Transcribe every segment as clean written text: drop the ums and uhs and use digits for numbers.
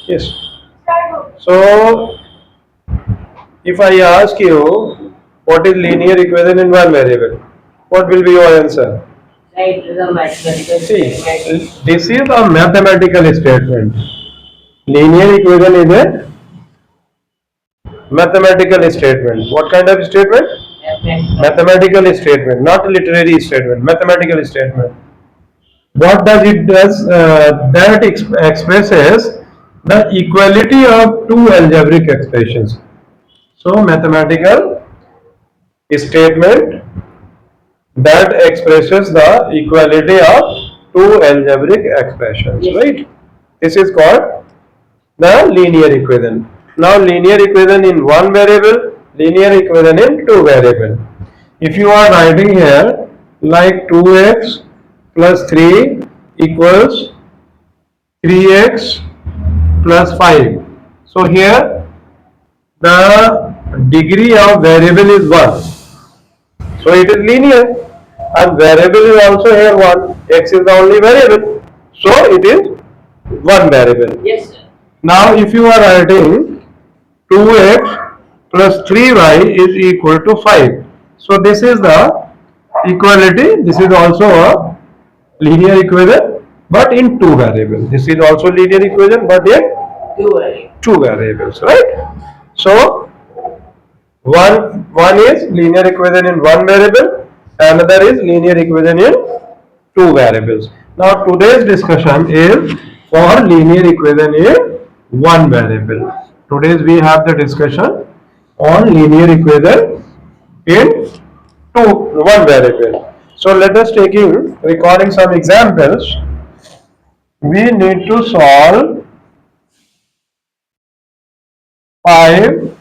Yes. So if I ask you what is linear equation in one variable, what will be your answer? Right, it is a mathematical See, statement. this is a mathematical statement. Linear equation is a mathematical statement. What kind of statement? Mathematical statement, not literary statement. Mathematical statement. What does it does? That expresses the equality of two algebraic expressions. So mathematical statement that expresses the equality of two algebraic expressions, Yes. right? This is called the linear equation. Now linear equation in one variable, linear equation in two variable. If you are writing here like 2x plus 3 equals 3x plus 5. So here the degree of variable is 1. So it is linear, and variable is also here 1. X is the only variable. So it is one variable. Yes, sir. Now if you are writing 2x plus 3y is equal to 5. So this is the equality. This is also a linear equation, but in two variables. This is also linear equation, but in two variables, right? So one is linear equation in one variable, another is linear equation in two variables. Now today's discussion is for linear equation in one variable. Today's we have the discussion on linear equation in one variable. So let us taking recording some examples. We need to solve 5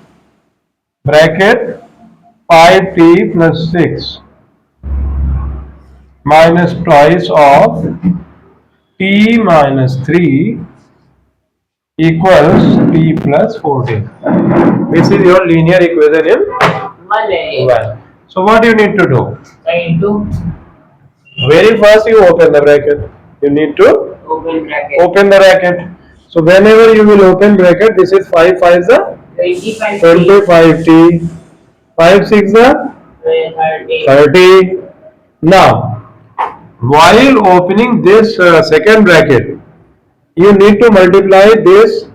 bracket 5t plus 6 minus twice of t minus 3 equals t plus 14. This is your linear equation in one. So what you need to do? Very first you open the bracket. You need to open the bracket. So whenever you will open bracket, this is 5 5 is the 25t, 5 6 the 30. Now, while opening this second bracket, you need to multiply this,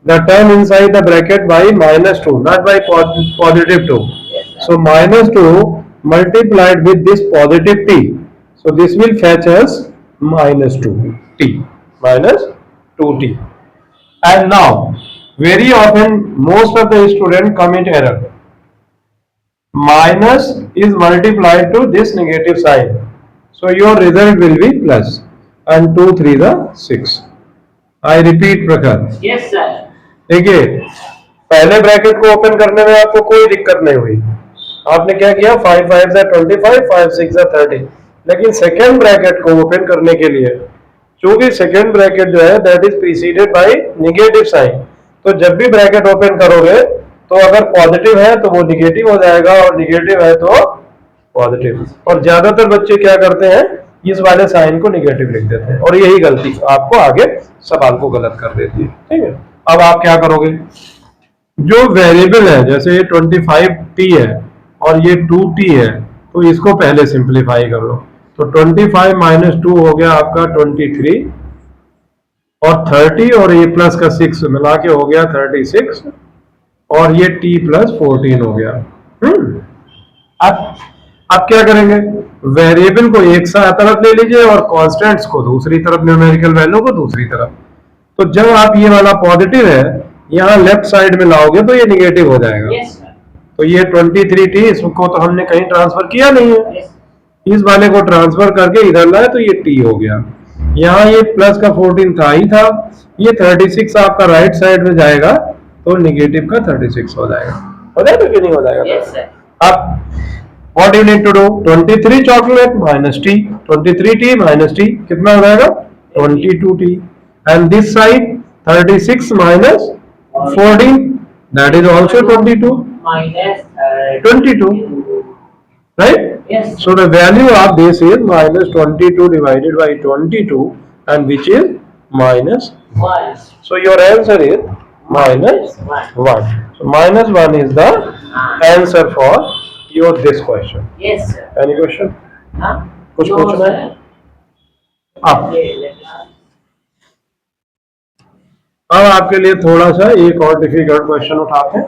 the term inside the bracket by minus 2, not by positive 2. So minus 2 multiplied with this positive t. So this will fetch us minus 2t, minus 2t. And now, very often most of the students commit error. Minus is multiplied to this negative sign. So your result will be plus. And 2 3 the 6. I repeat प्रखर. Yes, sir. देखिए पहले bracket को open करने में आपको कोई दिक्कत नहीं हुई. आपने क्या किया 5 5 से 25, 5 6 से 30. लेकिन सेकेंड ब्रैकेट को ओपन करने के लिए क्योंकि सेकेंड ब्रैकेट जो है that is preceded by negative sign. तो जब भी ब्रैकेट ओपन करोगे तो अगर पॉजिटिव है तो वो निगेटिव हो जाएगा और निगेटिव है तो पॉजिटिव. और ज्यादातर बच्चे क्या करते हैं इस वाले साइन को निगेटिव लिख देते हैं और यही गलती आपको आगे सवाल को गलत कर देती है. ठीक है. अब आप क्या करोगे जो वेरिएबल है जैसे ये 25t है और ये 2t है तो इसको पहले सिंप्लीफाई कर लो. तो 25 माइनस 2 हो गया आपका 23 और 30 और ये प्लस का 6 मिला के हो गया 36 और ये t प्लस 14 हो गया. अब क्या करेंगे वेरिएबल को एक तरफ ले लीजिए और कांस्टेंट्स को दूसरी तरफ, न्यूमेरिकल वैल्यू को दूसरी तरफ. तो जब आप ये वाला पॉजिटिव है यहाँ लेफ्ट साइड में लाओगे तो ये निगेटिव हो जाएगा. Yes, तो ये 23t इसको तो हमने कहीं ट्रांसफर किया नहीं है. yes. इस वाले को ट्रांसफर करके इधर लाए तो ये t हो गया. यहाँ ये प्लस का 14 था ही था. ये 36 आपका राइट साइड में जाएगा तो निगेटिव का 36 हो जाएगा. हो जाएगा कि नहीं हो जाएगा? Yes, sir. अब what you need to do 23 chocolate minus t 23t minus t कितना हो जाएगा 22t and this side 36 minus 14 that is also 22 Minus 22 right. Yes. So the value of this is minus 22 divided by 22 and which is minus 1. So your answer is minus 1. So minus 1 is the answer for your this question. Yes, sir. Any question? Huh? कुछ No, पूछना है? sir. अब Yeah, let us. आपके लिए थोड़ा सा एक और डिफिकल्ट क्वेश्चन उठाते हैं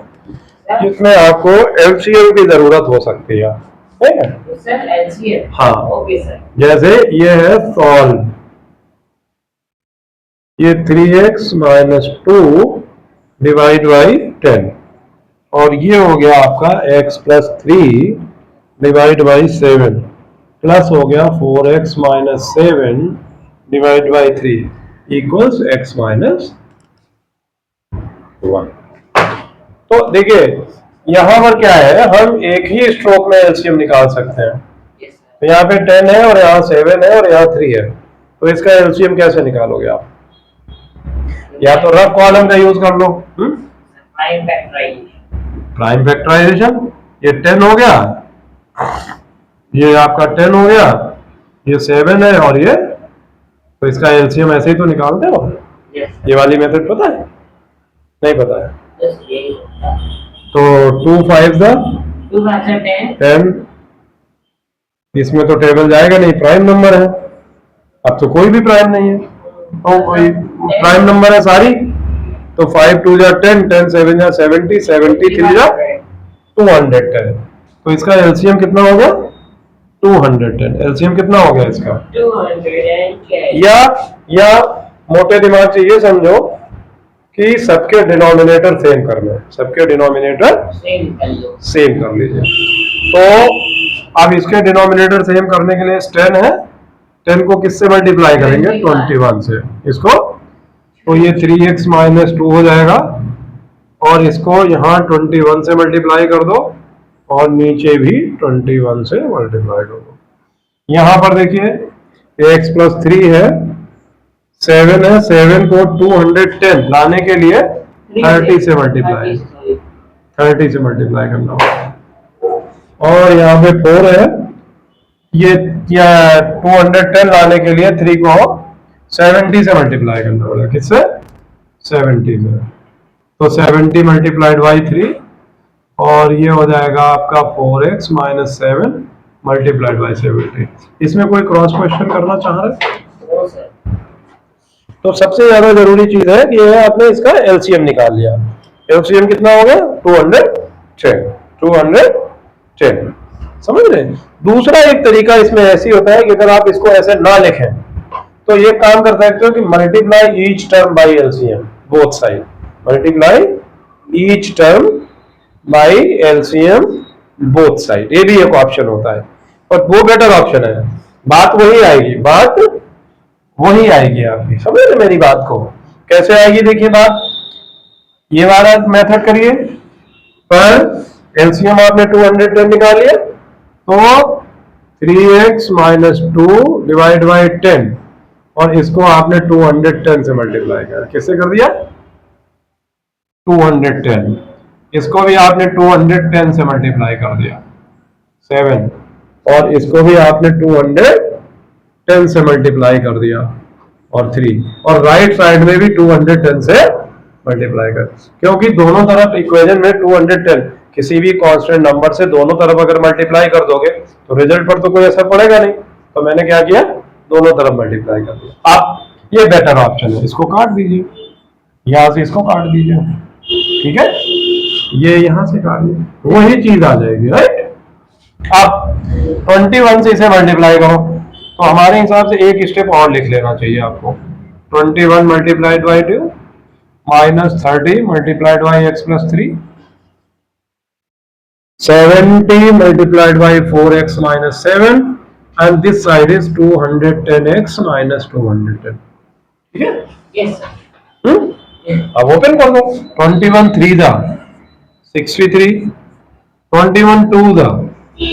जिसमें आपको एलसीएम की जरूरत हो सकती है, ठीक है? Sir LCM. हाँ। Okay sir. जैसे ये है सॉल्व, ये 3x माइनस 2 डिवाइड बाई 10 और ये हो गया आपका x plus 3 divide by 7 plus हो गया 4x minus 7 divide by 3 equals x minus 1। तो देखिए यहां पर क्या है, हम एक ही स्ट्रोक में एलसीएम निकाल सकते हैं। Yes, sir. तो यहाँ पे 10 है और यहाँ 7 है और यहाँ 3 है, तो इसका एलसीएम कैसे निकालोगे आप? या तो रफ कॉलम का यूज कर लो, Prime factorization. Prime factorization. ये 10 हो गया, ये आपका 10 हो गया, ये 7 है और ये, तो इसका एलसीएम ऐसे ही तो निकालते हो। Yes. ये वाली मेथड पता है? नहीं पता है? Yes, ये. तो 2 5 द 2 5 are 10. 10, इसमें तो टेबल जाएगा नहीं, प्राइम नंबर है। अब तो कोई भी प्राइम नहीं है, तो कोई प्राइम नंबर है सारी, तो 5 2 जा 10, 10 7 जा 70, 73 जा 210। तो इसका एलसीएम कितना होगा? 210। एलसीएम कितना हो गया इसका? 210. या मोटे दिमाग से ये समझो कि सबके डिनोमिनेटर सेम करना है, सबके डिनोमिनेटर Same कर लो. सेम कर लीजिए। तो अब इसके डिनोमिनेटर सेम करने के लिए 10 है, 10 को किससे मल्टीप्लाई करेंगे? 21 से। इसको तो ये 3x माइनस 2 हो जाएगा और इसको यहाँ 21 से मल्टीप्लाई कर दो और नीचे भी 21 से मल्टीप्लाई कर दो। यहाँ पर देखिए x प्लस 3 है, 7 है, 7 को 210 लाने के लिए 30 से मल्टीप्लाई 30 से मल्टीप्लाई करना होगा। और यहाँ पे 4 है, ये 210 लाने के लिए 3 को 70 से मल्टीप्लाई करना पड़ेगा। किससे? 70 से। तो 70 मल्टीप्लाइड बाई 3 और ये हो जाएगा आपका 4x माइनस 7 मल्टीप्लाइड बाई 70। इसमें कोई क्रॉस क्वेश्चन करना चाह रहे हैं? No, sir. तो सबसे ज्यादा जरूरी चीज है कि ये आपने इसका एलसीएम निकाल लिया। एलसीएम कितना हो गया? 210। समझ रहे? दूसरा एक तरीका इसमें ऐसी होता है कि अगर आप इसको ऐसे ना लिखें तो ये काम कर सकते हो कि multiply each term by LCM both side, multiply each term by LCM both side, ये भी एक ऑप्शन होता है और वो बेटर ऑप्शन है। बात वही आएगी, बात वही आएगी आपकी। समझ रहे मेरी बात को? कैसे आएगी देखिए बात, ये वाला मेथड करिए, पर एलसीएम आपने 210 निकाल लिया तो 3x माइनस 2 डिवाइड बाई 10 और इसको आपने 210 से मल्टीप्लाई किया। किससे कर दिया? 210। इसको भी आपने 210 से मल्टीप्लाई कर दिया 7 और इसको भी आपने 210 से मल्टीप्लाई कर दिया और 3 और राइट साइड में भी 210 से मल्टीप्लाई कर, क्योंकि दोनों तरफ इक्वेशन में 210 किसी भी कांस्टेंट नंबर से दोनों तरफ अगर मल्टीप्लाई कर दोगे तो रिजल्ट पर तो कोई असर पड़ेगा नहीं। तो मैंने क्या किया? दोनों तरफ मल्टीप्लाई कर दिया। आप ये बेटर ऑप्शन है, इसको काट दीजिए, यहां से इसको काट दीजिए, ठीक है? ये यहां से काट दीजिए, वही चीज आ जाएगी, राइट? आप 21 से इसे मल्टीप्लाई करो तो हमारे हिसाब से एक स्टेप और लिख लेना चाहिए आपको। 21 multiplied by 2 minus 30 multiplied by x plus 3, 70 multiplied by 4x minus 7 and this side is 210x minus 210। ठीक है? Yes, sir. अब ओपन कर दो। 21 3 दा 63, 21 2 दा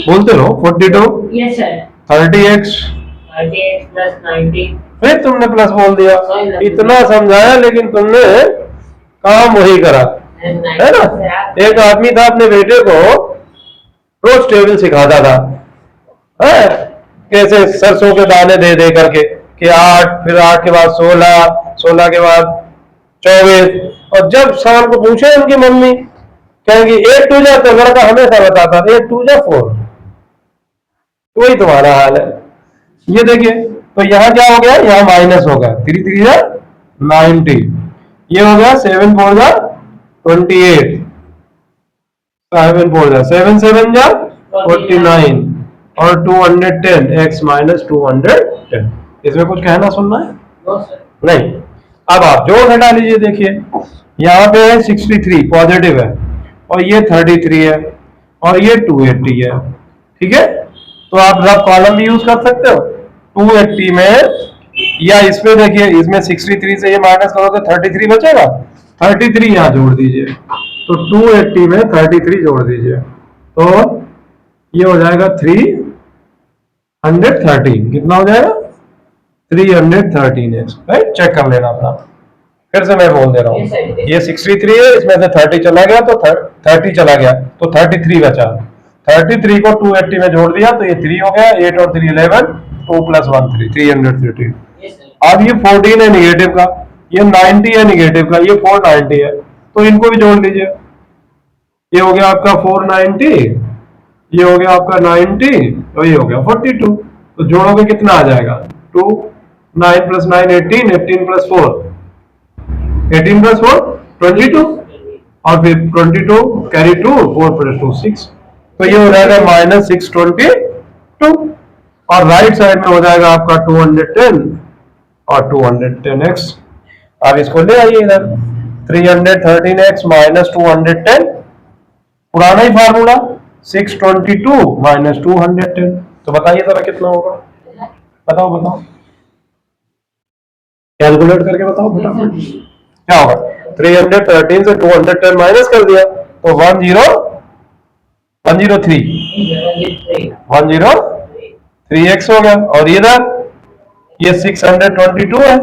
बोलते रहो 42, Yes, sir. 30x 38 plus 90. फिर तुमने प्लस बोल दिया। इतना समझाया लेकिन तुमने काम वही करा, And 90, है ना? sir. एक आदमी था अपने बेटे को रोज टेबल सिखाता था, है? कैसे सरसों के दाने दे दे करके कि 8, फिर 8 के बाद 16, 16 के बाद 24। और जब शाम को पूछे उनकी मम्मी, कहेंगी 8 2 जा, तो लड़का हमेशा बताता 8 2 जा 4। वही तुम्हारा हाल है। ये देखिए, तो यहाँ क्या हो गया, यहाँ माइनस होगा, 3 3 जा 90, ये हो गया 7 4 जा 28, 7 4 जा 7 7 जा 49, और 210 x माइनस 210। इसमें कुछ कहना सुनना है? No sir. नहीं। अब आप जोड़ घटा लीजिए। देखिए यहाँ पे है 63 पॉजिटिव है, और ये 33 है, और ये 280 है। ठीक है, तो आप रफ कॉलम भी यूज कर सकते हो। 280 में, या इसमें देखिए, इसमें 63 से ये माइनस करो तो 33 बचेगा, 33 यहाँ जोड़ दीजिए, तो 280 में 33 जोड़ दीजिए, तो ये हो जाएगा 313। कितना हो जाएगा? 313x। राइट, चेक कर लेना अपना। फिर से मैं बोल दे रहा हूँ, ये 63 है, इसमें से 30 चला गया तो 30 चला गया तो 33 बचा। 33 को 280 में जोड़ दिया तो ये 3 हो गया, 8 और 3 11, 2 + 1 3, 313। अब ये 14 है निगेटिव का, ये 90 है निगेटिव का, ये 490 है, तो इनको भी जोड़ लीजिए। ये हो गया आपका 490, ये हो गया आपका 90, तो ये हो गया 42। तो जोड़ोगे कितना आ जाएगा? 2 9 + 9 18, 18 + 4 18 + 4 22, और फिर 22 कैरी 2, 4 + 2 6, तो ये हो जाएगा -622। और राइट साइड में हो जाएगा आपका 210 और 210x। आप इसको ले आइए इधर, 313x - 210, पुराना ही फार्मूला, 622 - 210। तो बताइए जरा कितना होगा? बताओ बताओ, कैलकुलेट करके बताओ फटाफट। क्या होगा? 313 से 210 माइनस कर दिया तो 103 103x हो गया। और इधर ये 622 है,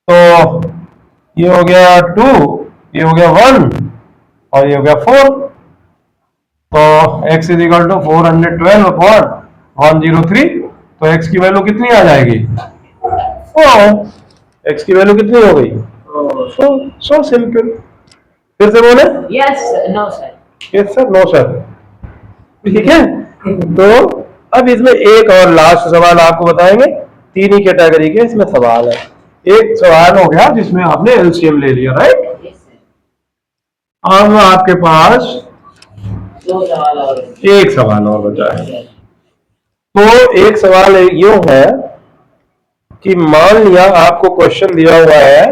तो ये हो गया 2, ये हो गया 1, और ये हो गया 4। तो x = 412/103। तो x की वैल्यू कितनी आ जाएगी? x की वैल्यू कितनी हो गई? So simple. फिर से बोले? Yes no sir. Yes sir, no sir. ठीक है, तो अब इसमें एक और लास्ट सवाल आपको बताएंगे। 3 ही कैटेगरी के इसमें सवाल है। एक सवाल हो गया जिसमें आपने एलसीएम ले लिया, राइट। अब आपके पास 2 सवाल और, एक सवाल और बचा है। तो एक सवाल ये है कि मान लिया आपको क्वेश्चन दिया हुआ है